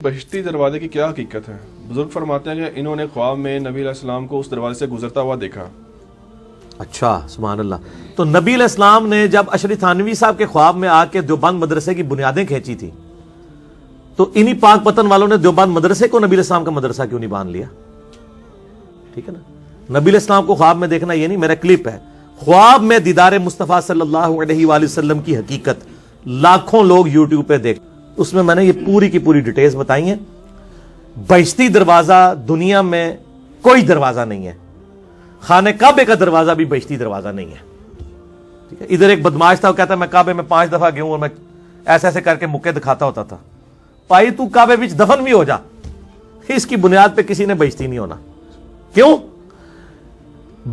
بہشتی دروازے کی کیا حقیقت ہے؟ بزرگ فرماتے ہیں کہ انہوں نے خواب میں نبی علیہ السلام کو اس دروازے سے گزرتا ہوا دیکھا۔ اچھا، سبحان اللہ۔ تو نبی علیہ السلام نے جب اشرف تھانوی صاحب کے خواب میں آ کے دیوبند مدرسے کی بنیادیں کھینچی تھی تو انہی پاک پتن والوں نے دیوبند مدرسے کو نبی علیہ السلام کا مدرسہ کیوں نہیں باندھ لیا؟ ٹھیک ہے نا، نبی علیہ السلام کو خواب میں دیکھنا یہ نہیں، میرا کلپ ہے خواب میں دیدار مصطفیٰ صلی اللہ علیہ وآلہ وسلم کی حقیقت، لاکھوں لوگ یوٹیوب پہ دیکھ، اس میں نے یہ پوری کی پوری ڈیٹیلز بتائی ہیں۔ بہشتی دروازہ دنیا میں کوئی دروازہ نہیں ہے، خانہ کعبے کا دروازہ بھی بہشتی دروازہ نہیں ہے۔ ٹھیک ہے، ادھر ایک بدماش تھا، وہ کہتا ہے میں کعبے میں 5 دفعہ گیا ہوں اور میں ایسے ایسے کر کے مکے دکھاتا ہوتا تھا۔ پائی تو کعبے وچ دفن بھی ہو جا، اس کی بنیاد پہ کسی نے بہشتی نہیں ہونا۔ کیوں؟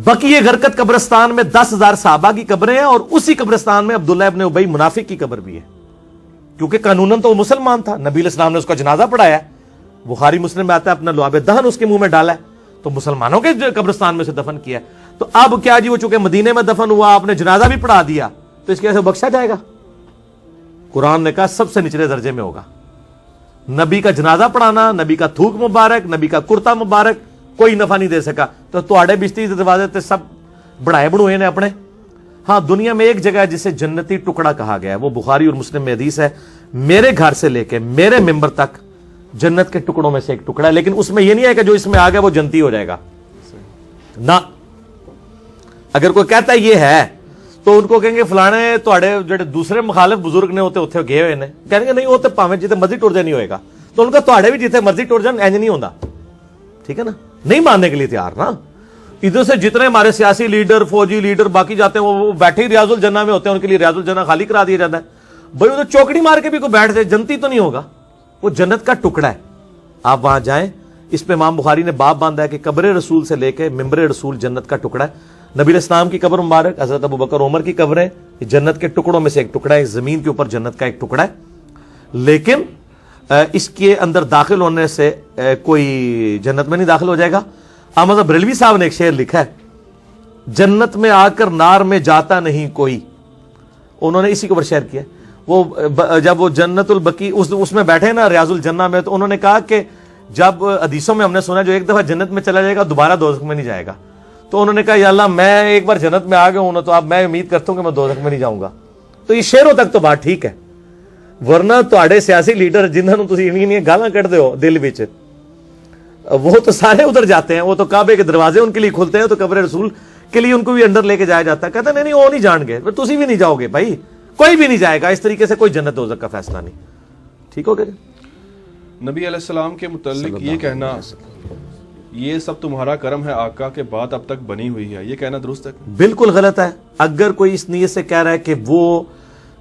بقیہ غرقت قبرستان میں 10,000 صحابہ کی قبریں ہیں اور اسی قبرستان میں عبداللہ ابن ابی منافق کی قبر بھی ہے، کیونکہ قانوناً تو وہ مسلمان تھا، نبی علیہ السلام نے اس کا جنازہ پڑھایا، بخاری مسلم میں آتا ہے اپنا لعاب دہن اس کے منہ میں ڈالا ہے، تو مسلمانوں کے قبرستان میں سے دفن کیا۔ تو اب کیا جی، وہ چونکہ مدینے میں دفن ہوا، آپ نے جنازہ بھی پڑھا دیا، تو اس کی وجہ سے بخشا جائے گا؟ قرآن نے کہا سب سے نچلے درجے میں ہوگا۔ نبی کا جنازہ پڑھانا، نبی کا تھوک مبارک، نبی کا کرتا مبارک کوئی نفع نہیں دے سکا، تو تواڈے بہشتی دروازے تے سب بڑھائے بڑھوئے نے اپنے۔ ہاں، دنیا میں ایک جگہ ہے جسے جنتی ٹکڑا کہا گیا ہے، وہ بخاری اور مسلم میں حدیث ہے، میرے گھر سے لے کے میرے ممبر تک جنت کے ٹکڑوں میں سے ایک ٹکڑا ہے، لیکن اس میں یہ نہیں ہے کہ جو اس میں آ گیا وہ جنتی ہو جائے گا نہ۔ اگر کوئی کہتا ہے یہ ہے تو ان کو کہیں گے فلانے تواڈے جڑے دوسرے مخالف بزرگ نے ہوتے اتنے گئے ہوئے نے، کہیں گے نہیں وہ تو پاویں جتے مرضی ٹر جائے نہیں ہوئے گا، تو ان کا تواڈے بھی جتے مرضی ٹر جان انج نہیں ہوندا۔ ٹھیک ہے نا، نہیں ماننے کے لیے تیار نا۔ ادھر سے جتنے ہمارے سیاسی لیڈر، فوجی لیڈر باقی جاتے ہیں وہ بیٹھے ہی ریاض الجنہ میں ہوتے ہیں، ان کے لیے ریاض الجنہ خالی کرا دیا جاتا ہے۔ بھائی ادھر چوکڑی مار کے بھی کوئی بیٹھ جائے جنتی تو نہیں ہوگا، وہ جنت کا ٹکڑا ہے، آپ وہاں جائیں۔ اس پہ امام بخاری نے باب باندھا ہے کہ قبر رسول سے لے کے ممبر رسول جنت کا ٹکڑا ہے۔ نبی علیہ السلام کی قبر مبارک، حضرت ابو بکر عمر کی قبریں، یہ جنت کے ٹکڑوں میں سے ایک ٹکڑا ہے، زمین کے اوپر جنت کا ایک ٹکڑا ہے، لیکن اس کے اندر داخل ہونے سے کوئی جنت میں نہیں داخل ہو جائے گا۔ احمد بریلوی صاحب نے ایک شعر لکھا ہے، جنت میں آ کر نار میں جاتا نہیں کوئی، انہوں نے اسی کے اوپر شعر کیا۔ وہ جب وہ جنت البقیع اس میں بیٹھے نا ریاض الجنہ میں، تو انہوں نے کہا کہ جب حدیثوں میں ہم نے سنا جو ایک دفعہ جنت میں چلا جائے گا دوبارہ دوزخ میں نہیں جائے گا، تو انہوں نے کہا یا اللہ میں ایک بار جنت میں آ گیا ہوں نا، تو اب میں امید کرتا ہوں کہ میں دوزخ میں نہیں جاؤں گا۔ تو یہ شعروں تک تو بات ٹھیک ہے، ورنہ تواڈے سیاسی لیڈر جنہوں تسی انہی گالاں کڈ دیو دل وچ، وہ تو سارے ادھر جاتے ہیں، وہ تو کعبے کے دروازے ان کے لیے کھلتے ہیں، تو قبر رسول کے لیے ان کو بھی انڈر لے کے جایا جاتا ہے۔ کہتے ہیں نہیں وہ نہیں جان گے، تسی بھی نہیں جاؤ گے بھائی، کوئی بھی نہیں جائے گا، اس طریقے سے کوئی جنت دوزخ کا فیصلہ نہیں۔ ٹھیک ہو گیا جی؟ نبی علیہ السلام کے متعلق یہ کہنا یہ سب تمہارا کرم ہے آقا کے بات اب تک بنی ہوئی ہے، یہ کہنا درست ہے؟ بالکل غلط ہے۔ اگر کوئی اس نیت سے کہہ رہا ہے کہ وہ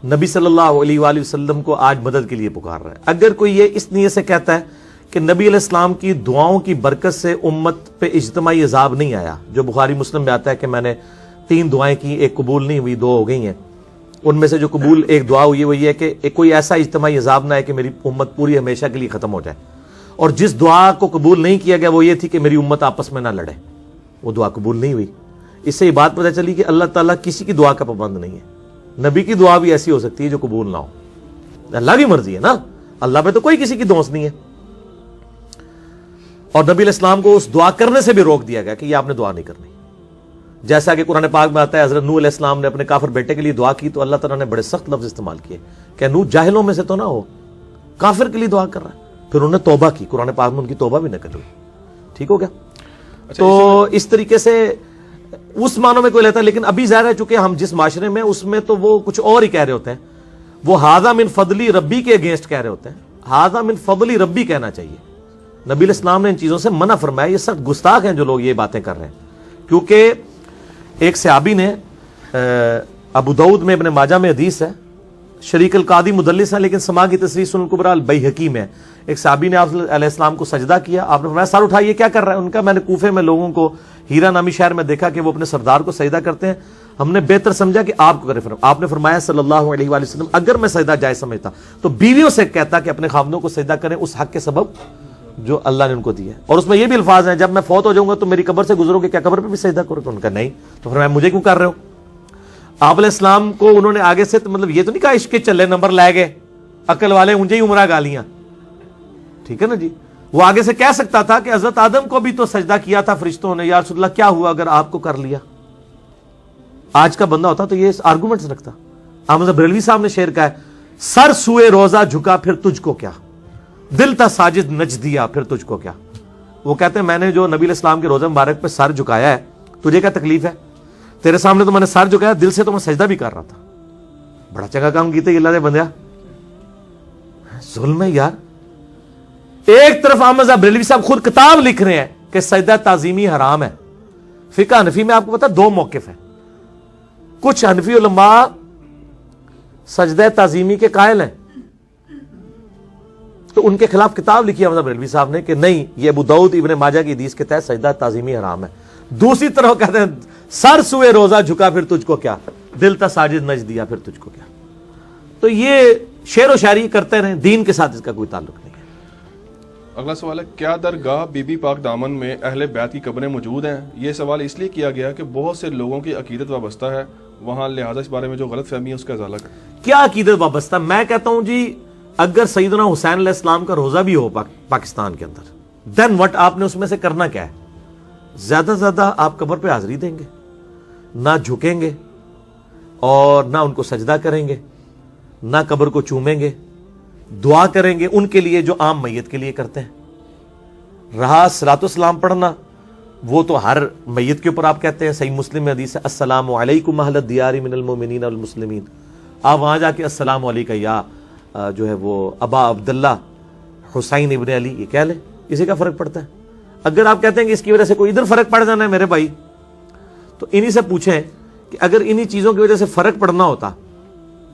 نبی صلی اللہ علیہ وآلہ وسلم کو آج مدد کے لیے پکار رہا ہے، اگر کوئی یہ اس نیت سے کہتا ہے کہ نبی علیہ السلام کی دعاؤں کی برکت سے امت پہ اجتماعی عذاب نہیں آیا، جو بخاری مسلم میں آتا ہے کہ میں نے 3 دعائیں کی، ایک قبول نہیں ہوئی، 2 ہو گئی ہیں، ان میں سے جو قبول ایک دعا ہوئی وہ یہ ہے کہ کوئی ایسا اجتماعی عذاب نہ ہے کہ میری امت پوری ہمیشہ کے لیے ختم ہو جائے، اور جس دعا کو قبول نہیں کیا گیا وہ یہ تھی کہ میری امت آپس میں نہ لڑے، وہ دعا قبول نہیں ہوئی۔ اس سے یہ بات پتہ چلی کہ اللہ تعالیٰ کسی کی دعا کا پابند نہیں ہے، نبی کی دعا بھی ایسی ہو سکتی ہے جو قبول نہ ہو، اللہ کی مرضی ہے نا، اللہ پہ تو کوئی کسی کی دوست نہیں ہے۔ اور نبی علیہ السلام کو اس دعا کرنے سے بھی روک دیا گیا کہ یہ آپ نے دعا نہیں کرنی، جیسا کہ قرآن پاک میں آتا ہے حضرت نوح علیہ السلام نے اپنے کافر بیٹے کے لیے دعا کی تو اللہ تعالیٰ نے بڑے سخت لفظ استعمال کیے کہ نوح جاہلوں میں سے تو نہ ہو، کافر کے لیے دعا کر رہا ہے، پھر انہوں نے توبہ کی، قرآن پاک میں ان کی توبہ بھی نہ کری۔ ٹھیک ہو گیا؟ تو اس طریقے سے اس معنوں میں کوئی لیتا ہے، لیکن ابھی ظاہر ہے چونکہ ہم جس معاشرے میں اس میں تو وہ کچھ اور ہی کہہ رہے ہوتے ہیں، وہ ھذا من فضلی ربی کے اگینسٹ کہہ رہے ہوتے ہیں، ھذا من فضلی ربی کہنا چاہیے۔ نبی علیہ السلام نے ان چیزوں سے منع فرمایا، یہ سخت گستاخ ہیں جو لوگ یہ باتیں کر رہے ہیں، کیونکہ ایک صحابی نے ابو داؤد میں ابن ماجہ میں حدیث ہے، شریک القادی مدلس ہے لیکن سما کی تصریح سنن الکبریٰ البیہقی میں، ایک صحابی نے آپ علیہ السلام کو سجدہ کیا، آپ نے فرمایا سر اٹھائیے کیا کر رہا ہے؟ ان کا میں نے کوفے میں لوگوں کو ہیرا نامی شہر میں دیکھا کہ وہ اپنے سردار کو سجدہ کرتے ہیں، ہم نے بہتر سمجھا کہ آپ کو کریں۔ آپ نے فرمایا صلی اللہ علیہ وآلہ وسلم اگر میں سجدہ جائز سمجھتا تو بیویوں سے کہتا کہ اپنے خاوندوں کو سجدہ کریں اس حق کے سبب جو اللہ نے ان کو دیا ہے، اور اس میں یہ بھی الفاظ ہیں جب میں فوت ہو جاؤں گا تو میری قبر سے گزرو گے، کیا قبر پہ بھی سجدہ کرو؟ تو ان کا نہیں، تو فرمایا مجھے کیوں کر رہے ہو؟ آپ علیہ السلام کو انہوں نے آگے سے مطلب یہ تو نہیں کہا عشق کے چلے نمبر لے گئے، عقل والے اونجے ہی عمرہ گالیاں، ٹھیک ہے نا جی. وہ آگے سے کہہ سکتا تھا کہ حضرت آدم کو بھی تو سجدہ کیا تھا فرشتوں نے, یا رسول اللہ کیا ہوا اگر آپ کو کر لیا. آج کا بندہ ہوتا تو یہ آرگومنٹس رکھتا. احمد بریلوی صاحب نے شعر کہا ہے, سر سوئے روزہ جھکا پھر تجھ کو کیا, دل تھا ساجد نچ دیا پھر تجھ کو کیا. وہ کہتے ہیں میں نے جو نبی علیہ السلام کے روزہ مبارک پہ سر جھکایا ہے, تجھے کیا تکلیف ہے؟ تیرے سامنے تو میں نے سر جھکایا, دل سے تو میں سجدہ بھی کر رہا تھا. بڑا چنگا کام کیتے اللہ نے بندیا. ظلم ہے یار. ایک طرف احمد بریلوی صاحب خود کتاب لکھ رہے ہیں کہ سجدہ تعظیمی حرام ہے. فقہ حنفی میں آپ کو پتا 2 موقف ہیں. کچھ حنفی علماء سجدہ تعظیمی کے قائل ہیں, تو ان کے خلاف کتاب لکھی احمد بریلوی صاحب نے کہ نہیں, یہ ابو داؤد ابن ماجہ کی حدیث کے تحت سجدہ تعظیمی حرام ہے. دوسری طرف کہتے ہیں سر سوئے روزہ جھکا پھر تجھ کو کیا, دل تا ساجد نچ دیا پھر تجھ کو کیا. تو یہ شعر و شاعری کرتے رہیں, دین کے ساتھ اس کا کوئی تعلق نہیں ہے. اگلا سوال ہے, کیا درگاہ بی بی پاک دامن میں اہل بیت کی قبریں موجود ہیں؟ یہ سوال اس لیے کیا گیا کہ بہت سے لوگوں کی عقیدت وابستہ ہے وہاں, لہٰذا اس بارے میں جو غلط فہمی ہے اس کا ازالہ کریں. کیا عقیدت وابستہ؟ میں کہتا ہوں جی اگر سیدنا حسین علیہ السلام کا روزہ بھی ہو پاکستان کے اندر, دین وٹ, آپ نے اس میں سے کرنا کیا ہے؟ زیادہ سے زیادہ آپ قبر پہ حاضری دیں گے, نہ جھکیں گے اور نہ ان کو سجدہ کریں گے, نہ قبر کو چومیں گے, دعا کریں گے ان کے لیے جو عام میت کے لیے کرتے ہیں. رہا صلاۃ و سلام پڑھنا, وہ تو ہر میت کے اوپر آپ کہتے ہیں. صحیح مسلم میں حدیث ہے, السلام علیکم اہل الدیار من المؤمنین والمسلمین. آپ وہاں جا کے السلام علیکم یا جو ہے وہ ابا عبداللہ حسین ابن علی یہ کہہ لیں, کسی کا فرق پڑتا ہے؟ اگر آپ کہتے ہیں کہ اس کی وجہ سے کوئی ادھر فرق پڑ جانا ہے میرے بھائی, تو انہی سے پوچھیں کہ اگر انہی چیزوں کی وجہ سے فرق پڑنا ہوتا,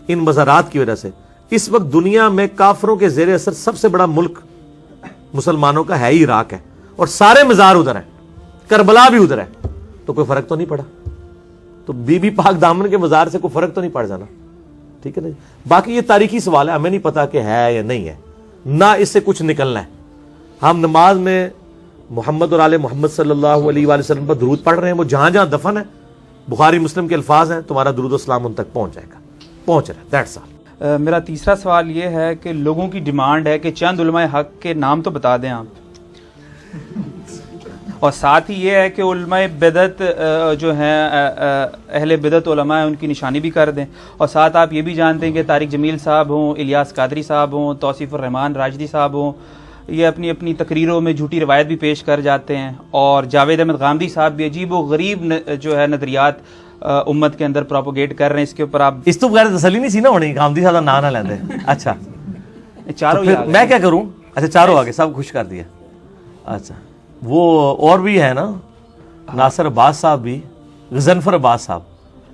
ان مزارات کی وجہ سے, اس وقت دنیا میں کافروں کے زیر اثر سب سے بڑا ملک مسلمانوں کا ہے ہی عراق ہے, اور سارے مزار ادھر ہیں, کربلا بھی ادھر ہے, تو کوئی فرق تو نہیں پڑا. تو بی بی پاک دامن کے مزار سے کوئی فرق تو نہیں پڑ جانا. ٹھیک ہے نا. باقی یہ تاریخی سوال ہے, ہمیں نہیں پتا کہ ہے یا نہیں ہے, نہ اس سے کچھ نکلنا ہے. ہم نماز میں محمد اور آل محمد صلی اللہ علیہ وآلہ وسلم پر درود پڑھ رہے ہیں, وہ جہاں جہاں دفن ہے, بخاری مسلم کے الفاظ ہیں, تمہارا درود و سلام ان تک پہنچ جائے گا, پہنچ رہا ہے. That's all. میرا تیسرا سوال یہ ہے کہ لوگوں کی ڈیمانڈ ہے کہ چند علماء حق کے نام تو بتا دیں آپ, اور ساتھ ہی یہ ہے کہ علماء بدعت جو ہیں اہل بدعت علماء ہیں ان کی نشانی بھی کر دیں, اور ساتھ آپ یہ بھی جانتے ہیں کہ طارق جمیل صاحب ہوں, الیاس قادری صاحب ہوں, توصیف الرحمان راجدی صاحب ہوں, یہ اپنی اپنی تقریروں میں جھوٹی روایت بھی پیش کر جاتے ہیں, اور جاوید احمد غامدی صاحب بھی عجیب و غریب جو ہے نظریات امت کے اندر پروپوگیٹ کر رہے ہیں. اس کے اوپر آپ اس تو بغیر تسلی نہیں سی نا ہونی, غامدی صاحب نہ نہ لیندے. اچھا چاروں میں کیا کروں؟ اچھا چاروں آگے سب خوش کر دیا. اچھا وہ اور بھی ہے نا, ناصر عباس صاحب بھی, غضنفر عباس صاحب,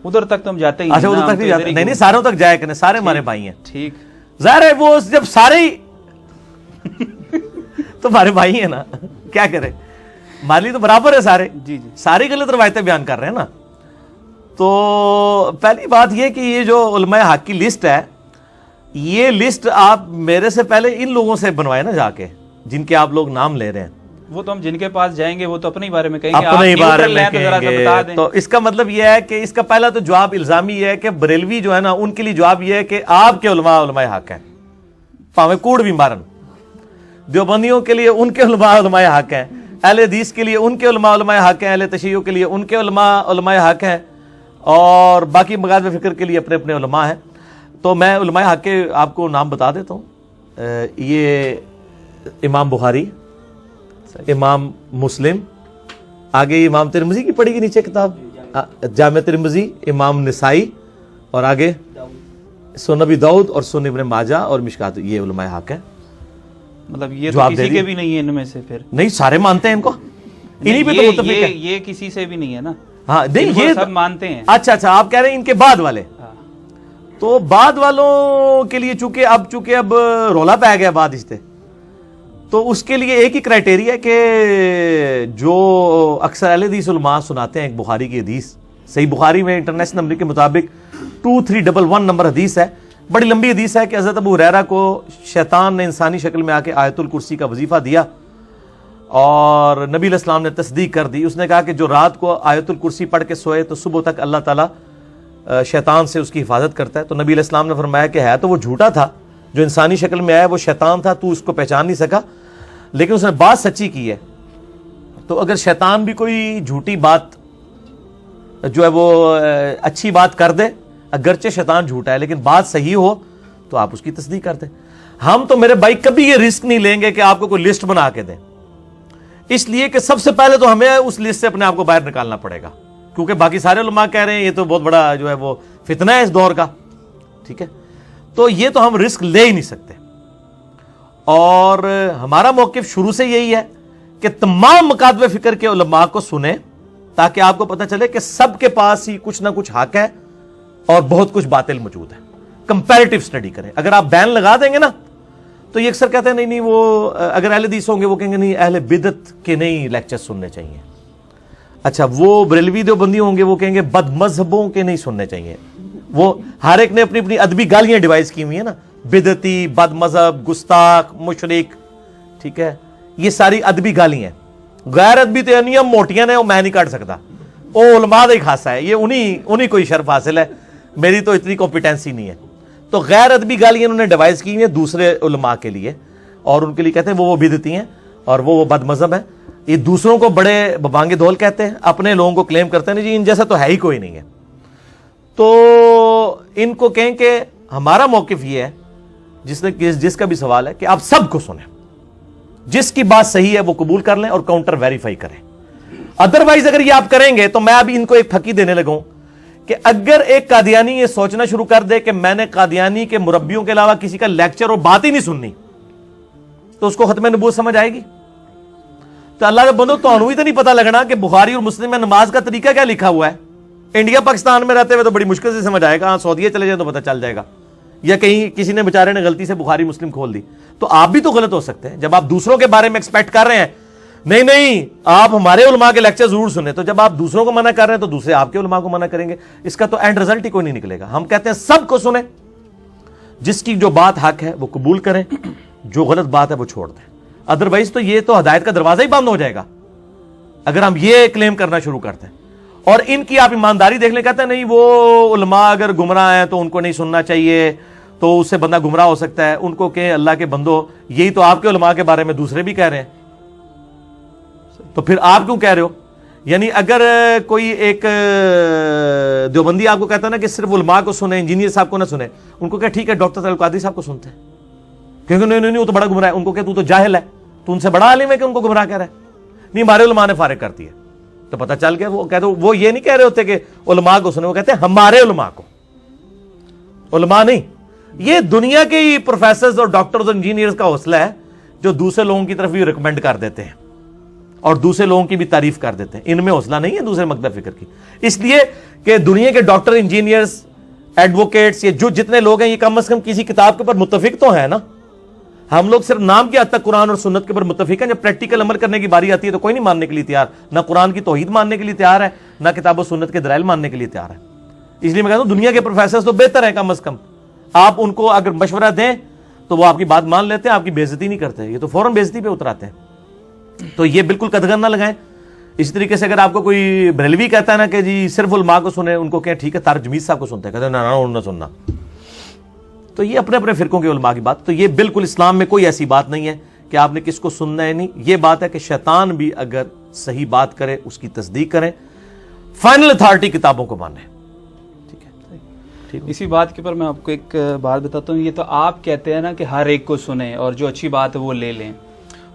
ادھر تک تو ہم جاتے ہی اچھا ادھر تک نہیں جاتے, نہیں ساروں تک جائے کریں, سارے ہمارے بھائی ہیں. ٹھیک, ظاہر ہے وہ جب سارے ہی تو ہمارے بھائی ہیں نا, کیا کریں, ہمارے لیے تو برابر ہے سارے. جی جی, ساری غلط روایتیں بیان کر رہے ہیں نا. تو پہلی بات یہ کہ یہ جو علماء حق کی لسٹ ہے, یہ لسٹ آپ میرے سے پہلے ان لوگوں سے بنوائے نا جا کے, جن کے آپ لوگ نام لے رہے ہیں. وہ تو ہم جن کے پاس جائیں گے وہ تو اپنے ہی بارے میں کہیں گے, اپنے ہی بارے میں تو ذرا کہیں سا بتا گے. دیں. تو اس کا مطلب یہ ہے کہ اس کا پہلا تو جواب الزامی یہ ہے کہ بریلوی جو ہے نا, ان کے لیے جواب یہ ہے کہ آپ کے علماء حق ہیں, پاویں کوڑ بھی مارن. دیوبندیوں کے لیے ان کے علماء حق ہیں, اہل حدیث کے لیے ان کے علماء حق ہیں, اہل تشیع کے لیے ان کے علماء حق ہیں, اور باقی مغازِ فکر کے لیے اپنے اپنے علماء ہیں. تو میں علماء حق کے آپ کو نام بتا دیتا ہوں. یہ امام بخاری, امام مسلم, آگے امام ترمذی کی پڑھی گئی نیچے کتاب جامع ترمذی, امام نسائی, اور آگے سنن ابی داؤد اور سنن ابن ماجہ اور مشکات. یہ علماء حق ہیں. مطلب یہ تو کسی کے بھی نہیں ہے ان میں سے؟ پھر نہیں, سارے مانتے ہیں ان کو, انہی پہ تو متفق ہے. یہ کسی سے بھی نہیں ہے نا. ہاں نہیں, یہ سب مانتے ہیں. اچھا آپ کہہ رہے ہیں ان کے بعد والے. تو بعد والوں کے لیے چونکہ اب رولا پہ گیا بعد رشتے, تو اس کے لیے ایک ہی کرائٹیریا ہے کہ جو اکثر اہل حدیث علماء سناتے ہیں ایک بخاری کی حدیث, صحیح بخاری میں انٹرنیشنل نمبر کے مطابق 2311 نمبر حدیث ہے, بڑی لمبی حدیث ہے کہ حضرت ابو ہریرہ کو شیطان نے انسانی شکل میں آ کے آیت الکرسی کا وظیفہ دیا, اور نبی علیہ السلام نے تصدیق کر دی. اس نے کہا کہ جو رات کو آیت الکرسی پڑھ کے سوئے تو صبح تک اللہ تعالیٰ شیطان سے اس کی حفاظت کرتا ہے. تو نبی علیہ السلام نے فرمایا کہ ہے تو وہ جھوٹا تھا, جو انسانی شکل میں آیا وہ شیطان تھا, تو اس کو پہچان نہیں سکا, لیکن اس نے بات سچی کی ہے. تو اگر شیطان بھی کوئی جھوٹی بات جو ہے وہ اچھی بات کر دے, اگرچہ شیطان جھوٹا ہے لیکن بات صحیح ہو تو آپ اس کی تصدیق کر دیں. ہم تو میرے بھائی کبھی یہ رسک نہیں لیں گے کہ آپ کو کوئی لسٹ بنا کے دیں, اس لیے کہ سب سے پہلے تو ہمیں اس لسٹ سے اپنے آپ کو باہر نکالنا پڑے گا, کیونکہ باقی سارے علماء کہہ رہے ہیں یہ تو بہت بڑا جو ہے وہ فتنہ ہے اس دور کا. ٹھیک ہے, تو یہ تو ہم رسک لے ہی نہیں سکتے. اور ہمارا موقف شروع سے یہی ہے کہ تمام مکاتب فکر کے علماء کو سنیں, تاکہ آپ کو پتہ چلے کہ سب کے پاس ہی کچھ نہ کچھ حق ہے اور بہت کچھ باطل موجود ہے. کمپیریٹیو سٹڈی کریں. اگر آپ بین لگا دیں گے نا تو یہ اکثر کہتے ہیں نہیں وہ اگر اہل حدیث ہوں گے وہ کہیں گے نہیں اہل بدعت کے نہیں لیکچر سننے چاہیے. اچھا, وہ بریلوی دیوبندی ہوں گے وہ کہیں گے بد مذہبوں کے نہیں سننے چاہیے. وہ ہر ایک نے اپنی اپنی ادبی گالیاں ڈیوائز کی ہوئی ہیں نا, بدعتی, بد مذہب, گستاخ, مشرک. ٹھیک ہے, یہ ساری ادبی گالی ہیں. غیر ادبی تو نہیں موٹیاں نے, وہ میں نہیں کاٹ سکتا, وہ علماء کا ہی خاصہ ہے, یہ انہی کو ہی شرف حاصل ہے, میری تو اتنی کمپیٹنسی نہیں ہے. تو غیر ادبی گالیاں انہوں نے ڈیوائز کی ہوئی ہیں دوسرے علماء کے لیے, اور ان کے لیے کہتے ہیں وہ بدعتی ہیں اور وہ بد مذہب ہیں. یہ دوسروں کو بڑے ببانگے دھول کہتے ہیں, اپنے لوگوں کو کلیم کرتے ہیں جی ان جیسا تو ہے ہی کوئی نہیں ہے. تو ان کو کہیں کہ ہمارا موقف یہ ہے, جس کا بھی سوال ہے, کہ آپ سب کو سنیں, جس کی بات صحیح ہے وہ قبول کر لیں اور کاؤنٹر ویریفائی کریں. ادروائز اگر یہ آپ کریں گے تو میں ابھی ان کو ایک پھکی دینے لگا ہوں کہ اگر ایک قادیانی یہ سوچنا شروع کر دے کہ میں نے قادیانی کے مربیوں کے علاوہ کسی کا لیکچر اور بات ہی نہیں سننی, تو اس کو ختم نبوت سمجھ آئے گی. تو اللہ کے بندو, تو ہی تو نہیں پتہ لگنا کہ بخاری اور مسلم میں نماز کا طریقہ کیا لکھا ہوا ہے. انڈیا پاکستان میں رہتے ہوئے تو بڑی مشکل سے سمجھ آئے گا, سعودیہ چلے جائیں تو پتہ چل جائے گا, یا کہیں کسی نے بیچارے نے غلطی سے بخاری مسلم کھول دی. تو آپ بھی تو غلط ہو سکتے ہیں جب آپ دوسروں کے بارے میں ایکسپیکٹ کر رہے ہیں نہیں آپ ہمارے علماء کے لیکچر ضرور سنیں, تو جب آپ دوسروں کو منع کر رہے ہیں تو دوسرے آپ کے علماء کو منع کریں گے. اس کا تو اینڈ رزلٹ ہی کوئی نہیں نکلے گا. ہم کہتے ہیں سب کو سنیں, جس کی جو بات حق ہے وہ قبول کریں, جو غلط بات ہے وہ چھوڑ دیں. ادروائز تو یہ تو ہدایت کا دروازہ ہی بند ہو جائے گا اگر ہم یہ کلیم کرنا شروع کرتے ہیں. اور ان کی آپ ایمانداری دیکھ لیں, کہتے ہیں نہیں وہ علماء اگر گمراہ ہیں تو ان کو نہیں سننا چاہیے, تو اس سے بندہ گمراہ ہو سکتا ہے. ان کو کہ اللہ کے بندو, یہی تو آپ کے علماء کے بارے میں دوسرے بھی کہہ رہے ہیں, تو پھر آپ کیوں کہہ رہے ہو؟ یعنی اگر کوئی ایک دیوبندی آپ کو کہتا ہے نا کہ صرف علماء کو سنیں, انجینئر صاحب کو نہ سنیں, ان کو کہ ٹھیک ہے ڈاکٹر طارق القادری صاحب کو سنتے ہیں, کیونکہ نہیں وہ تو بڑا گمراہ ہے. ان کو کہ تو جاہل ہے, تو ان سے بڑا عالم ہے کہ ان کو گمراہ کہہ رہا ہے. نہیں, ہمارے علماء نے فارغ کر دیا. تو پتہ چل گیا. وہ کہتے وہ یہ نہیں کہہ رہے ہوتے کہ علماء کو سنیں, وہ کہتے ہیں ہمارے علماء کو, علماء نہیں. یہ دنیا کے ہی پروفیسرز اور ڈاکٹرز اور انجینئرز کا حوصلہ ہے جو دوسرے لوگوں کی طرف بھی ریکمینڈ کر دیتے ہیں اور دوسرے لوگوں کی بھی تعریف کر دیتے ہیں. ان میں حوصلہ نہیں ہے دوسرے مکتب فکر کی, اس لیے کہ دنیا کے ڈاکٹر, انجینئرز, ایڈوکیٹس, یہ جو جتنے لوگ ہیں یہ کم از کم کسی کتاب کے اوپر متفق تو ہیں نا. ہم لوگ صرف نام کی حد تک قرآن اور سنت کے اوپر متفق ہیں, جب پریکٹیکل عمل کرنے کی باری آتی ہے تو کوئی نہیں ماننے کے لیے تیار, نہ قرآن کی توحید ماننے کے لیے تیار ہے, نہ کتاب و سنت کے دلائل ماننے کے لیے تیار ہے. اس لیے میں کہتا ہوں دنیا کے پروفیسرز تو بہتر ہیں, کم از کم آپ ان کو اگر مشورہ دیں تو وہ آپ کی بات مان لیتے ہیں, آپ کی بے عزتی نہیں کرتے. یہ تو فوراً بے عزتی پہ اتراتے ہیں. تو یہ بالکل قدغن نہ لگائیں. اسی طریقے سے اگر آپ کو کوئی بریلوی کہتا ہے نا کہ جی صرف علماء کو سنیں, ان کو کہیں ٹھیک ہے طارق جمیل صاحب کو سنتے ہیں, کہتے ہیں نہ سننا. تو یہ اپنے اپنے فرقوں کے علماء کی بات. تو یہ بالکل اسلام میں کوئی ایسی بات نہیں ہے کہ آپ نے کس کو سننا ہے. نہیں, یہ بات ہے کہ شیطان بھی اگر صحیح بات کرے اس کی تصدیق کریں, فائنل اتھارٹی کتابوں کو مانیں. اسی بات کے پر میں آپ کو ایک بات بتاتا ہوں. یہ تو آپ کہتے ہیں نا کہ ہر ایک کو سنیں اور جو اچھی بات ہے وہ لے لیں.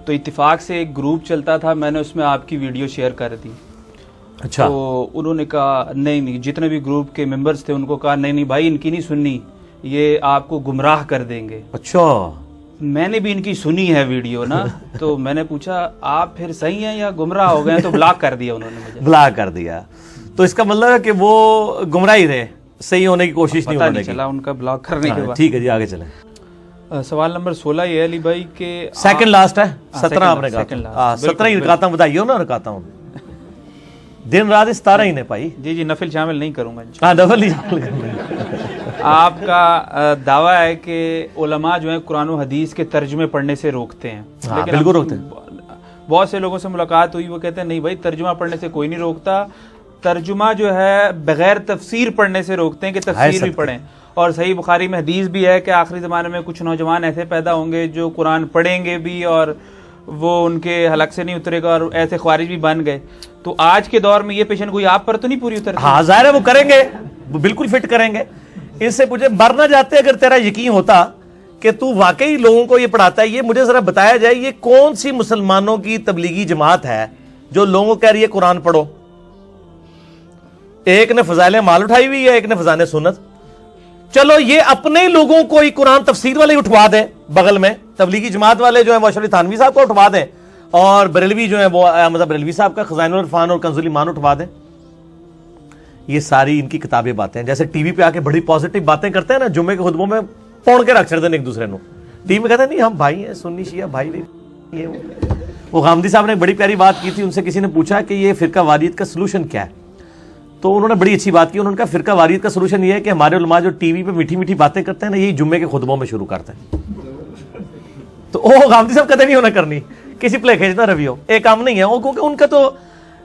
تو اتفاق سے ایک گروپ چلتا تھا, میں نے اس میں آپ کی ویڈیو شیئر کر دی. اچھا. تو انہوں نے کہا نہیں, جتنے بھی گروپ کے ممبرز تھے ان کو کہا نہیں بھائی ان کی نہیں سننی, یہ آپ کو گمراہ کر دیں گے. اچھا. میں نے بھی ان کی سنی ہے ویڈیو نا. تو میں نے پوچھا آپ پھر صحیح ہیں یا گمراہ ہو گئے؟ تو بلاک کر دیا انہوں نے مجھے. بلاک کر دیا. تو اس کا مطلب ہے کہ وہ گمراہ ہی رہے, صحیح ہونے کی کوشش نہیں ہونے کی. چلا ان کا بلاک کرنے کے بعد. ٹھیک ہے جی, آگے چلیں. سوال نمبر 16 یہ علی بھائی کہ سیکنڈ لاسٹ ہے, 17 آپ نے کہا. 17 ہی رکاتا ہوں, بتائیے نا رکاتا ہوں. دن رات 17 ہی نے پائی. جی نفل شامل نہیں کروں گا. ہاں نفل نہیں شامل کروں. آپ کا دعویٰ ہے کہ علماء جو ہیں قرآن و حدیث کے ترجمے پڑھنے سے روکتے ہیں. لیکن بالکل روکتے ہیں. بہت سے لوگوں سے ملاقات ہوئی, وہ کہتے ہیں نہیں بھائی ترجمہ پڑھنے سے کوئی نہیں روکتا, ترجمہ جو ہے بغیر تفسیر پڑھنے سے روکتے ہیں کہ تفسیر بھی پڑھیں. اور صحیح بخاری میں حدیث بھی ہے کہ آخری زمانے میں کچھ نوجوان ایسے پیدا ہوں گے جو قرآن پڑھیں گے بھی اور وہ ان کے حلق سے نہیں اترے گا اور ایسے خوارج بھی بن گئے. تو آج کے دور میں یہ پیشن گوئی آپ پر تو نہیں پوری اترتی؟ ہاں ظاہر ہے وہ کریں گے, وہ بالکل فٹ کریں گے. ان سے مجھے مرنا جاتے اگر تیرا یقین ہوتا کہ تو واقعی لوگوں کو یہ پڑھاتا ہے, یہ مجھے ذرا بتایا جائے یہ کون سی مسلمانوں کی تبلیغی جماعت ہے جو لوگوں کو کہہ رہی ہے قرآن پڑھو. ایک نے فضائل مال اٹھائی ہوئی ہے, ایک نے فضائل سنت. چلو یہ اپنے لوگوں کو ہی قرآن تفسیر والے اٹھوا دیں, بغل میں تبلیغی جماعت والے جو ہیں وہ اشرف تھانوی صاحب کو اٹھوا دیں, اور بریلوی جو ہیں وہ احمد بریلوی صاحب کا خزائن العرفان اور کنز الایمان اٹھوا دیں. یہ ساری ان کی کتابیں باتیں ہیں. جیسے ٹی وی پہ آ کے بڑی پازیٹیو باتیں کرتے ہیں نا, جمعے کے خطبوں میں پون کے رکھ چھڑ دیں ایک دوسرے کو. ٹی وی میں کہتے ہیں نہیں ہم بھائی ہیں, سنی شیعہ بھائی نہیں. یہ وہ غامدی صاحب نے ایک بڑی پیاری بات کی تھی, ان سے کسی نے پوچھا کہ یہ فرقہ واریت کا سلوشن کیا ہے, تو انہوں نے بڑی اچھی بات کی. انہوں نے کہا فرقہ واریت کا سلوشن یہ ہے کہ ہمارے علماء جو ٹی وی پہ میٹھی میٹھی باتیں کرتے ہیں نا, یہی جمعے کے خطبوں میں شروع کرتے ہیں. تو وہ غامدی صاحب کہتے نہیں ہونا کرنی, کسی پلے کھینچنا رویو ایک کام نہیں ہے وہ, کیونکہ ان کا تو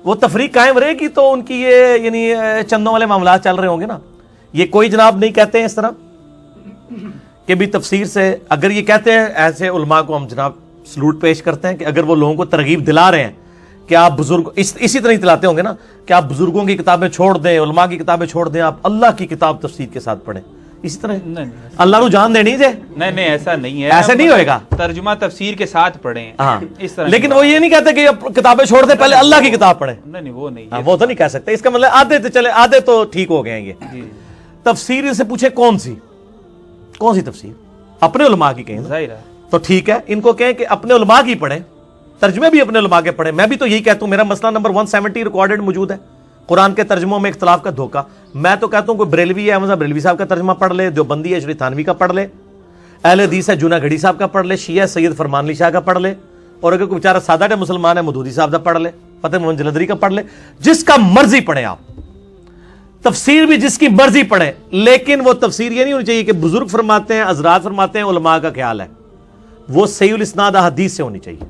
وہ تفریق قائم رہے گی تو ان کی یہ یعنی چندوں والے معاملات چل رہے ہوں گے نا. یہ کوئی جناب نہیں کہتے ہیں اس طرح کہ بھی تفسیر سے, اگر یہ کہتے ہیں ایسے علماء کو ہم جناب سلوٹ پیش کرتے ہیں کہ اگر وہ لوگوں کو ترغیب دلا رہے ہیں کہ آپ بزرگ اسی طرح دلاتے ہوں گے نا کہ آپ بزرگوں کی کتابیں چھوڑ دیں, علماء کی کتابیں چھوڑ دیں, آپ اللہ کی کتاب تفسیر کے ساتھ پڑھیں, اسی طرح اللہ کو جان دینی جے. نہیں ایسا نہیں ہے, ایسے نہیں ہوئے گا. ترجمہ تفسیر کے ساتھ پڑھیں اس طرح. لیکن وہ یہ نہیں کہتے کہ کتابیں چھوڑ دیں, پہلے اللہ کی کتاب پڑھیں. نہیں وہ نہیں, وہ تو نہیں کہہ سکتے. اس کا مطلب آدھے تو چلے, آدھے تو ٹھیک ہو گئے ہیں. یہ تفسیر ان سے پوچھے کون سی تفسیر, اپنے علماء کی کہیں ظاہر ہے تو ٹھیک ہے. ان کو کہیں کہ اپنے علماء کی پڑھیں, ترجمے بھی اپنے علماء کے پڑھیں. میں بھی تو یہی کہتا ہوں, میرا مسئلہ نمبر 170 ریکارڈڈ موجود ہے, قرآن کے ترجموں میں اختلاف کا دھوکہ. میں تو کہتا ہوں کوئی بریلوی ہے, احمد بریلوی صاحب کا ترجمہ پڑھ لے, دیوبندی ہے اشرف تھانوی کا پڑھ لے, اہل حدیث ہے جونا گھڑی صاحب کا پڑھ لے, شیعہ سید فرمان علی شاہ کا پڑھ لے, اور اگر کوئی بیچارہ سادہ مسلمان ہے مودودی صاحب کا پڑھ لے, فتح محمد جلندری کا پڑھ لے, جس کا مرضی پڑھیں آپ. تفسیر بھی جس کی مرضی پڑھیں, لیکن وہ تفسیر یہ نہیں ہونی چاہیے کہ بزرگ فرماتے ہیں, حضرات فرماتے ہیں, علماء کا خیال ہے, وہ صحیح الاسناد حدیث سے ہونی چاہیے.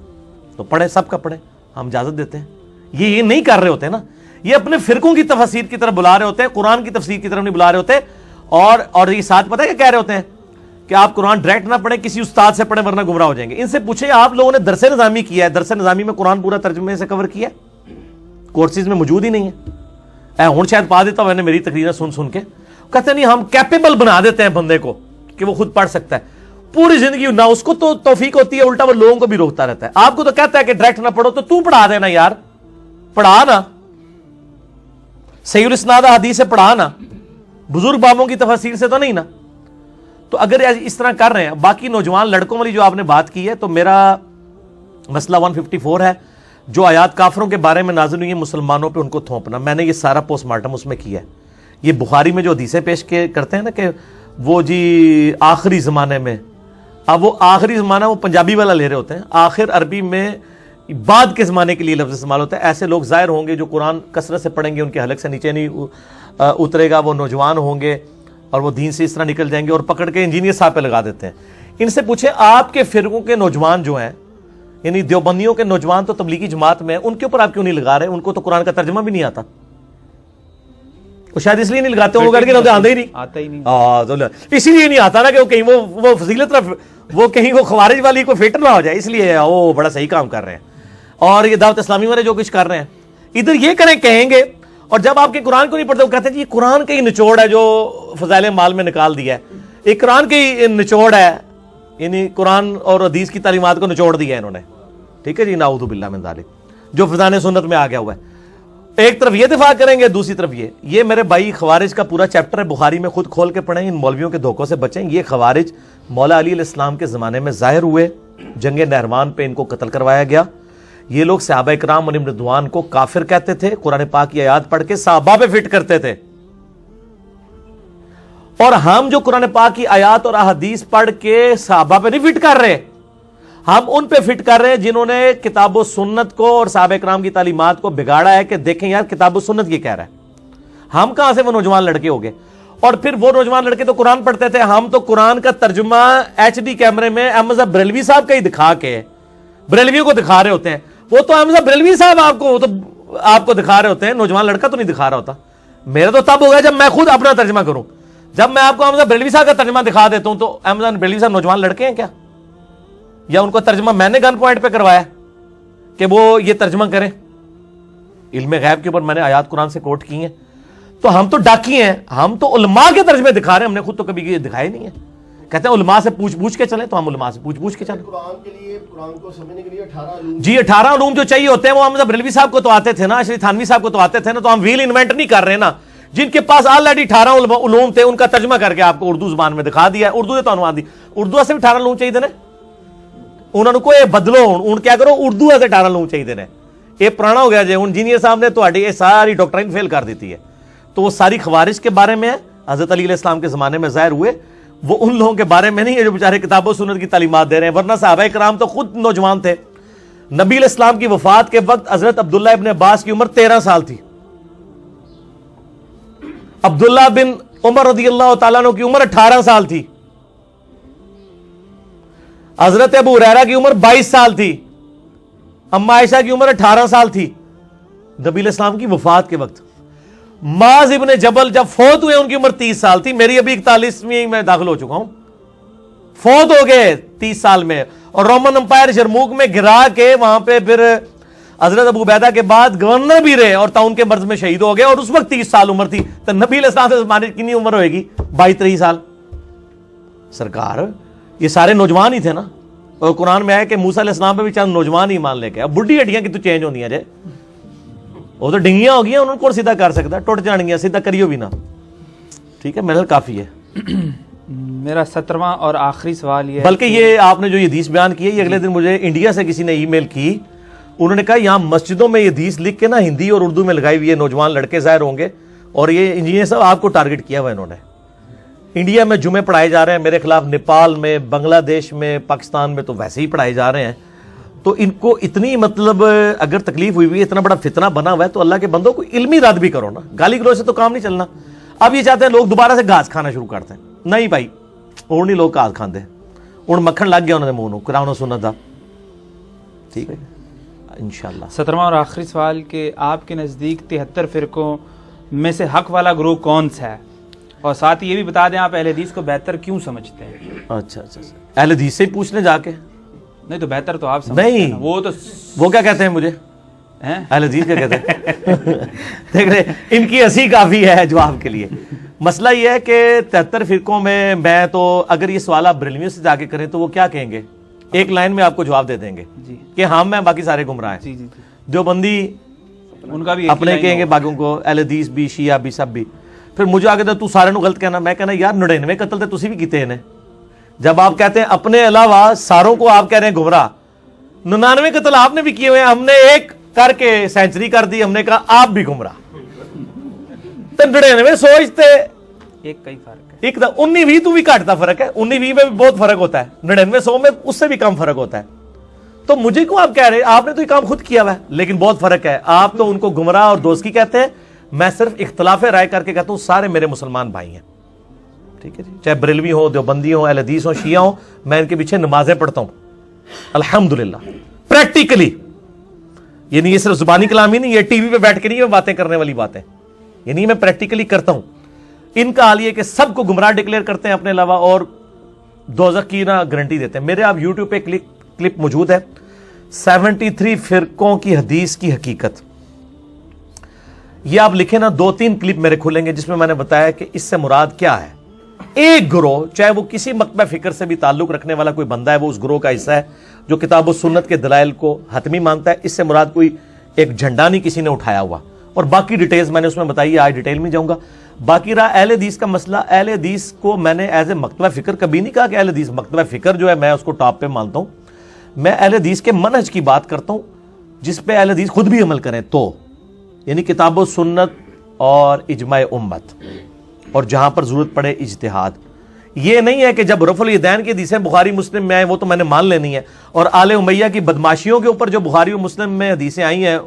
تو پڑھیں, سب کا پڑھیں, ہم اجازت دیتے ہیں. یہ نہیں کر رہے ہوتے نا, یہ اپنے فرقوں کی تفسیر کی طرف بلا رہے ہوتے ہیں, قرآن کی تفسیر کی طرف نہیں بلا رہے ہوتے. اور یہ ساتھ پتہ ہے کیا کہہ رہے ہوتے ہیں کہ آپ قرآن ڈائریکٹ نہ پڑھیں, کسی استاد سے پڑھیں ورنہ گمراہ ہو جائیں گے. ان سے پوچھیں آپ لوگوں نے درس نظامی کیا ہے, درس نظامی میں قرآن پورا ترجمے سے کور کیا ہے؟ کورسز میں موجود ہی نہیں ہے. ہوں شاید پا دیتا ہوں, میں نے میری تقریریں سن کے کہتے نہیں ہم کیپیبل بنا دیتے ہیں بندے کو کہ وہ خود پڑھ سکتا ہے. پوری زندگی نہ اس کو تو توفیق ہوتی ہے, الٹا وہ لوگوں کو بھی روکتا رہتا ہے. آپ کو تو کہتا ہے کہ ڈائریکٹ نہ پڑھو, تو پڑھا دینا یار, پڑھا نا, صحیح الاسناد حدیث سے پڑھا نا, بزرگ بابوں کی تفسیر سے تو نہیں نا. تو اگر اس طرح کر رہے ہیں, باقی نوجوان لڑکوں والی جو آپ نے بات کی ہے, تو میرا مسئلہ 154 ہے. جو آیات کافروں کے بارے میں نازل ہوئی ہیں مسلمانوں پہ ان کو تھوپنا, میں نے یہ سارا پوسٹ مارٹم اس میں کیا ہے. یہ بخاری میں جو حدیثیں پیش کرتے ہیں نا کہ وہ جی آخری زمانے میں, اب وہ آخری زمانہ وہ پنجابی والا لے رہے ہوتے ہیں, آخر عربی میں بعد کے زمانے کے لیے لفظ استعمال ہوتا ہے. ایسے لوگ ظاہر ہوں گے جو قرآن کثرت سے پڑھیں گے, ان کے حلق سے نیچے نہیں اترے گا, وہ نوجوان ہوں گے اور وہ دین سے اس طرح نکل جائیں گے, اور پکڑ کے انجینئر صاحب پہ لگا دیتے ہیں. ان سے پوچھیں آپ کے فرقوں کے نوجوان جو ہیں, یعنی دیوبندیوں کے نوجوان تو تبلیغی جماعت میں, ان کے اوپر آپ کیوں نہیں لگا رہے؟ ان کو تو قرآن کا ترجمہ بھی نہیں آتا, وہ شاید اس لیے نہیں لگاتے ہوں گے, آتا ہی نہیں, اسی لیے نہیں آتا نا کہ کہیں وہ فضیلت وہ کہیں وہ خوارج والی کوئی فٹر نہ ہو جائے, اس لیے وہ بڑا صحیح کام کر رہے ہیں. اور یہ دعوت اسلامی والے جو کچھ کر رہے ہیں ادھر یہ کہیں گے, اور جب آپ کے قرآن کو نہیں پڑھتے وہ کہتے ہیں جی یہ قرآن کا ہی نچوڑ ہے جو فضائل مال میں نکال دیا ہے, یہ قرآن کا ہی نچوڑ ہے, یعنی قرآن اور حدیث کی تعلیمات کو نچوڑ دیا ہے انہوں نے. ٹھیک ہے جی, نعوذ باللہ من ذالک, جو فضائل سنت میں آ گیا ہوا ہے. ایک طرف یہ دفاع کریں گے, دوسری طرف یہ میرے بھائی خوارج کا پورا چیپٹر ہے بخاری میں, خود کھول کے پڑھیں, ان مولویوں کے دھوکوں سے بچیں. یہ خوارج مولا علی علیہ السلام کے زمانے میں ظاہر ہوئے, جنگ نہروان پہ ان کو قتل کروایا گیا. یہ لوگ صحابہ کرام علیہم رضوان کو کافر کہتے تھے, قرآن پاک کی آیات پڑھ کے صحابہ پہ فٹ کرتے تھے. اور ہم جو قرآن پاک کی آیات اور احادیث پڑھ کے صحابہ پہ نہیں فٹ کر رہے, ہم ان پہ فٹ کر رہے ہیں جنہوں نے کتاب و سنت کو اور صحابہ کرام کی تعلیمات کو بگاڑا ہے کہ دیکھیں یار کتاب و سنت یہ کہہ رہا ہے. ہم کہاں سے وہ نوجوان لڑکے ہو گئے؟ اور پھر وہ نوجوان لڑکے تو قرآن پڑھتے تھے, ہم تو قرآن کا ترجمہ HD کیمرے میں احمد بریلوی صاحب کا ہی دکھا کے بریلویوں کو دکھا رہے ہوتے ہیں. وہ تو احمد بریلوی صاحب آپ کو دکھا رہے ہوتے ہیں, نوجوان لڑکا تو نہیں دکھا رہا ہوتا. میرا تو تب ہوگا جب میں خود اپنا ترجمہ کروں. جب میں آپ کو احمد بریلوی صاحب کا ترجمہ دکھا دیتا ہوں تو احمد بریلوی صاحب نوجوان لڑکے ہیں کیا؟ یا ان کو ترجمہ میں نے گن پوائنٹ پہ کروایا؟ کہ وہ یہ ترجمہ کریں. علم غیب کے اوپر میں نے آیات قرآن سے کوٹ کی ہیں. تو ہم تو ڈاکی ہیں, ہم تو علماء کے ترجمے دکھا رہے ہیں, ہم نے خود تو کبھی یہ دکھائے نہیں ہے. کہتے ہیں علماء سے پوچھ کے چلیں, تو ہم علماء سے پوچھ کے چلیں. قرآن کو سمجھنے کے لیے 18 علوم, جی 18 علوم جو چاہیے ہوتے ہیں وہ احمد بریلوی صاحب کو تو آتے تھے نا, اشرف تھانوی صاحب کو تو آتے تھے نا, تو ہم ویل انوینٹ نہیں کر رہے نا. جن کے پاس آلریڈی 18 علوم تھے ان کا ترجمہ کر کے آپ کو اردو زبان میں دکھا دیا. اردو سے تو عنوان دی, اردو سے بھی 18 علوم چاہیے نا, انہوں نے کوئی بدلو ہوں کیا کرو, اردو سے 18 علوم چاہیے نا. یہ پرانا ہو گیا جی, انجینئر صاحب نے تو یہ ساری ڈاکٹرائن فیل کر دیتی ہے. تو وہ ساری خوارج کے بارے میں ہے, حضرت علی علیہ السلام کے زمانے میں ظاہر ہوئے, وہ ان لوگوں کے بارے میں نہیں ہے جو بیچارے کتاب و سنت کی تعلیمات دے رہے ہیں. ورنہ صحابہ کرام تو خود نوجوان تھے. نبی علیہ السلام کی وفات کے وقت حضرت عبداللہ ابن عباس کی عمر 13 سال تھی. عبداللہ بن عمر رضی اللہ تعالیٰ عنہ کی عمر 18 سال تھی. حضرت ابو ہریرہ کی عمر 22 سال تھی. اما عائشہ کی عمر 18 سال تھی نبی علیہ السلام کی وفات کے وقت. معاذ ابن جبل جب فوت ہوئے ان کی عمر 30 سال تھی. میری ابھی 41ویں میں داخل ہو چکا ہوں, فوت ہو گئے 30 سال میں. اور رومن امپائر جرموک میں گرا کے وہاں پہ پھر حضرت ابو عبیدہ کے بعد گورنر بھی رہے اور تعاون کے مرض میں شہید ہو گئے, اور اس وقت 30 سال عمر تھی. تو نبی علیہ السلام سے زمانے کتنی عمر ہوئے گی, 22-23 سال. سرکار یہ سارے نوجوان ہی تھے نا, اور قرآن میں آیا کہ موسیٰ علیہ السلام پہ بھی چند نوجوان ہی مان لے کے. اب بڈھی ہڈیاں کی تو چینج ہوندی ہیں جے, وہ تو ڈنگیاں ہو گیا, انہوں کو سیدھا کر سکتا, ٹوٹ جان گیا, سیدھا کریو بھی نہ. ٹھیک ہے, میرا کافی ہے. میرا 17واں اور آخری سوال یہ ہے, بلکہ یہ آپ نے جو یہ حدیث بیان کی ہے, یہ اگلے دن مجھے انڈیا سے کسی نے ای میل کی, انہوں نے کہا یہاں مسجدوں میں یہ حدیث لکھ کے نا ہندی اور اردو میں لگائی ہوئی ہے, نوجوان لڑکے ظاہر ہوں گے, اور یہ انجینئر صاحب آپ کو ٹارگٹ کیا ہوا انہوں نے. انڈیا میں جمعے پڑھائے جا رہے ہیں میرے خلاف, نیپال میں, بنگلہ دیش میں, پاکستان میں تو ویسے ہی پڑھائے جا رہے ہیں. تو ان کو اتنی مطلب اگر تکلیف ہوئی ہے, اتنا بڑا فتنہ بنا ہوا ہے, تو اللہ کے بندوں کو علمی رد بھی کرو نا, گالی گلوچ سے تو کام نہیں چلنا. اب یہ چاہتے ہیں لوگ دوبارہ سے گھاس کھانا شروع کرتے ہیں. نہیں بھائی, اور نہیں لوگ گھاس کھاندے, اور مکھن لگ گیا انہوں نے منہ نو, قرآن و سنت دا. ٹھیک ہے انشاءاللہ. 17واں اور آخری سوال کہ آپ کے نزدیک 73 فرقوں میں سے حق والا گروہ کون سا ہے, اور ساتھ ہی یہ بھی بتا دیں آپ اہل حدیث کو بہتر کیوں سمجھتے ہیں. اچھا, اہل حدیث سے ہی پوچھ لیں جا کے. نہیں تو بہتر تو آپ سمجھتے ہیں, وہ کیا کہتے ہیں مجھے, اہل حدیث کیا کہتے ہیں. دیکھ رہے ان کی ہنسی کافی ہے جواب کے لیے. مسئلہ یہ ہے کہ 73 فرقوں میں تو اگر یہ سوال آپ بریلویوں سے جا کے کریں تو وہ کیا کہیں گے, ایک لائن میں آپ کو جواب دے دیں گے کہ ہم میں باقی سارے گمراہ ہیں. دیوبندی ان کا بھی اپنے کہیں گے, باقیوں کو اہل حدیث بھی, شیعہ بھی, سب بھی. پھر مجھے آگے تو سارے نو غلط کہنا, میں کہنا یار 99 قتل تے تسی بھی کیتے ہیں. جب آپ کہتے ہیں اپنے علاوہ ساروں کو آپ کہہ رہے ہیں گمراہ, 99 قتل آپ نے بھی کیے ہوئے ہیں, ہم نے ایک کر کے سینچری کر دی, ہم نے کہا آپ بھی گمراہ. تو 99 سوچتے ایک کئی فرق ہے, ایک 19-20 تو بھی کاٹتا فرق ہے, 19-20 میں بھی بہت فرق ہوتا ہے, 99-100 میں اس سے بھی کم فرق ہوتا ہے. تو مجھے کیوں آپ کہہ رہے ہیں, آپ نے تو یہ کام خود کیا ہوا ہے, لیکن بہت فرق ہے. آپ تو ان کو گمراہ اور دوزخی کہتے ہیں, میں صرف اختلاف رائے کر کے کہتا ہوں سارے میرے مسلمان بھائی ہیں. ٹھیک ہے جی, چاہے بریلوی ہو, دیوبندی ہو, اہل حدیث ہو, شیعہ ہو, میں ان کے پیچھے نمازیں پڑھتا ہوں الحمدللہ پریکٹیکلی. یعنی یہ صرف زبانی کلام ہی نہیں, یہ ٹی وی پہ بیٹھ کے نہیں باتیں کرنے والی باتیں, یعنی میں پریکٹیکلی کرتا ہوں. ان کا حال یہ کہ سب کو گمراہ ڈکلیئر کرتے ہیں اپنے علاوہ, اور دوزخ کی نہ گارنٹی دیتے ہیں. میرے آپ یوٹیوب پہ کلپ موجود ہے 73 فرقوں کی حدیث کی حقیقت. یہ آپ لکھیں نا, 2-3 کلپ میرے کھلیں گے جس میں نے بتایا کہ اس سے مراد کیا ہے. ایک گروہ, چاہے وہ کسی مکتبہ فکر سے بھی تعلق رکھنے والا کوئی بندہ ہے, وہ اس گروہ کا حصہ ہے جو کتاب و سنت کے دلائل کو حتمی مانتا ہے. اس سے مراد کوئی ایک جھنڈا نہیں کسی نے اٹھایا ہوا, اور باقی ڈیٹیلز میں نے اس میں بتائی ہے, آج ڈیٹیل میں جاؤں گا. باقی رہا اہل حدیث کا مسئلہ, اہل حدیث کو میں نے ایز اے مکتبہ فکر کبھی نہیں کہا کہ اہل حدیث مکتبہ فکر جو ہے میں اس کو ٹاپ پہ مانتا ہوں. میں اہل حدیث کے منہج کی بات کرتا ہوں جس پہ اہل حدیث خود بھی عمل کریں تو, یعنی کتاب و سنت اور اجماع امت, اور جہاں پر ضرورت پڑے اجتہاد. یہ نہیں ہے کہ جب رفع الیدین کی حدیثیں بخاری مسلم میں آئیں وہ تو میں نے مان لینی ہے, اور آل امیہ کی بدماشیوں کے اوپر جو بخاری و مسلم میں حدیثیں آئی ہیں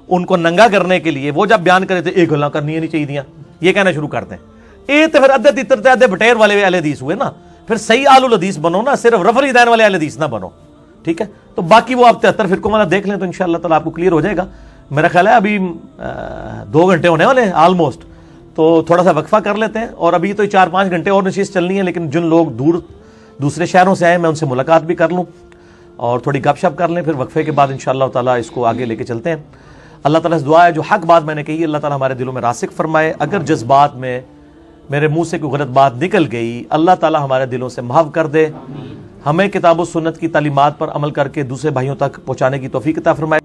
ان کو ننگا کرنے کے لیے وہ جب بیان کرے تھے ایک گلاں کرنی نہیں چاہیے دیا, یہ کہنا شروع کرتے ہیں. یہ تو پھر ادھے تیتر ادھے بٹیر والے اہل حدیث ہوئے نا. پھر صحیح آل الحدیث بنو نا, صرف رفع الیدین والے اہل حدیث نہ بنو. ٹھیک ہے, تو باقی وہ آپ 73 فرقوں والا دیکھ لیں تو انشاءاللہ تعالیٰ آپ کو کلیئر ہو جائے گا. میرا خیال ہے ابھی 2 گھنٹے ہونے والے ہیں آلموسٹ, تو تھوڑا سا وقفہ کر لیتے ہیں. اور ابھی تو 4-5 گھنٹے اور نشست چلنی ہے, لیکن جن لوگ دوسرے شہروں سے آئے میں ان سے ملاقات بھی کر لوں, اور تھوڑی گپ شپ کر لیں، پھر وقفے کے بعد انشاءاللہ تعالیٰ اس کو آگے لے کے چلتے ہیں۔ اللہ تعالیٰ سے دعا ہے جو حق بات میں نے کہی اللہ تعالیٰ ہمارے دلوں میں راسخ فرمائے، اگر جذبات میں میرے منہ سے کوئی غلط بات نکل گئی اللہ تعالیٰ ہمارے دلوں سے محو کر دے، ہمیں کتاب و سنت کی تعلیمات پر عمل کر کے دوسرے بھائیوں تک پہنچانے کی توفیق عطا فرمائے۔